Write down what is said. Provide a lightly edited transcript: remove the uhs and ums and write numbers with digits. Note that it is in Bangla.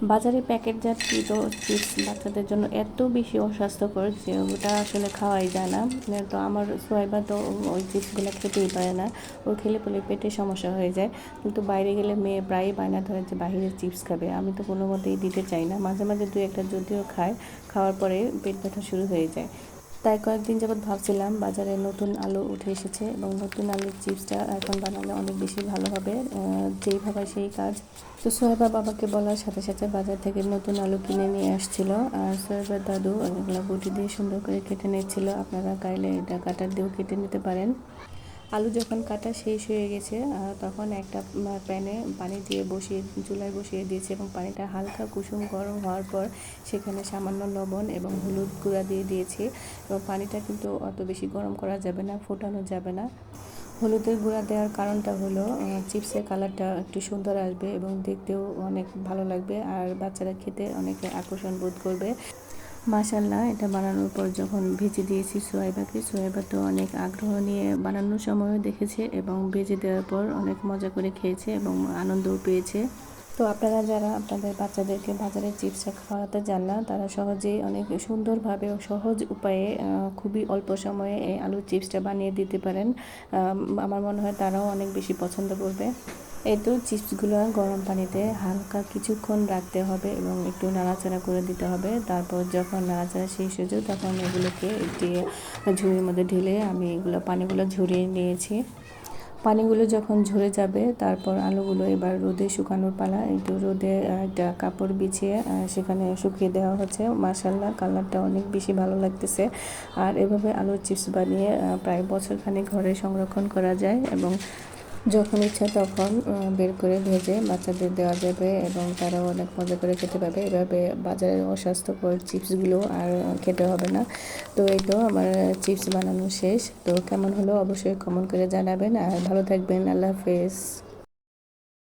বাজারে প্যাকেটজাত চিপস বাচ্চাদের জন্য এত বেশি অস্বাস্থ্যকর যে ওটা আসলে খাওয়াই যায় না। তো আমার সোয়াইবা তো ওই চিপসগুলো খেতেই পারে না, ওর খেলে পরে পেটে সমস্যা হয়ে যায়। কিন্তু বাইরে গেলে মেয়ে প্রায়ই বায়না ধরে যে বাইরের চিপস খাবে, আমি তো কোনো মতেই দিতে চাই না। মাঝে মাঝে দু একটা যদিও খায়, খাওয়ার পরে পেট ব্যথা শুরু হয়ে যায়। তাই কয়েকদিন যাবৎ ভাবছিলাম বাজারে নতুন আলু উঠে এসেছে এবং নতুন আলুর চিপসটা এখন বানালে অনেক বেশি ভালো হবে, যেই ভাবা সেই কাজ। তো সোহেবা বাবাকে বলার সাথে সাথে বাজার থেকে নতুন আলু কিনে নিয়ে আসছিল, আর সোহেবার দাদু এগুলো বটি দিয়ে সুন্দর করে কেটে নিচ্ছিল। আপনারা চাইলে এটা কাটার দিয়েও কেটে নিতে পারেন। আলু যখন কাটা শেষ হয়ে গেছে তখন একটা প্যানে পানি দিয়ে চুলায় বসিয়ে দিয়েছি এবং পানিটা হালকা কুসুম গরম হওয়ার পর সেখানে সামান্য লবণ এবং হলুদ গুঁড়া দিয়ে দিয়েছি। এবং পানিটা কিন্তু অত বেশি গরম করা যাবে না, ফোটানো যাবে না। হলুদের গুঁড়া দেওয়ার কারণটা হলো চিপসের কালারটা একটু সুন্দর আসবে এবং দেখতেও অনেক ভালো লাগবে, আর বাচ্চারা খেতে অনেক আকর্ষণ বোধ করবে। মাশাল্লাহ, এটা বানানোর পর যখন ভেজে দিয়েছি সোয়াইবাকে, সোয়াইবা তো অনেক আগ্রহ নিয়ে বানানোর সময়ও দেখেছে এবং ভেজে দেওয়ার পর অনেক মজা করে খেয়েছে এবং আনন্দও পেয়েছে। তো আপনারা যারা আপনাদের বাচ্চাদেরকে বাজারে চিপস খাওয়াতে যান না, তারা সহজেই অনেক সুন্দরভাবে ও সহজ উপায়ে খুবই অল্প সময়ে এই আলুর চিপসটা বানিয়ে দিতে পারেন। আমার মনে হয় তারাও অনেক বেশি পছন্দ করবে। এই তো চিপসগুলো গরম পানিতে হালকা কিছুক্ষণ রাখতে হবে এবং একটু নাড়াচাড়া করে দিতে হবে। তারপর যখন নাড়াচাড়া শেষ হয়ে যায় তখন এগুলোকে একটি ঝুড়ির মধ্যে ঢেলে আমি পানিগুলো ঝরিয়ে নিয়েছি। পানিগুলো যখন ঝরে যাবে তারপর আলুগুলো এবার রোদে শুকানোর পালা। একটু রোদে একটা কাপড় বিছিয়ে সেখানে শুকিয়ে দেওয়া হচ্ছে। মাশাল্লাহ, কালারটা অনেক বেশি ভালো লাগতেছে। আর এভাবে আলুর চিপস বানিয়ে প্রায় বছরখানেক ঘরে সংরক্ষণ করা যায় এবং যখন ইচ্ছা তখন বের করে ভেজে বাচ্চাদের দেওয়া যাবে এবং তারাও অনেক মজা করে খেতে পারবে। এভাবে বাজারের অস্বাস্থ্যকর চিপসগুলো আর খেতে হবে না। তো এই তো আমার চিপস বানানো শেষ। তো কেমন হলো অবশ্যই কমেন্ট করে জানাবেন, আর ভালো থাকবেন। আল্লাহ হাফেজ।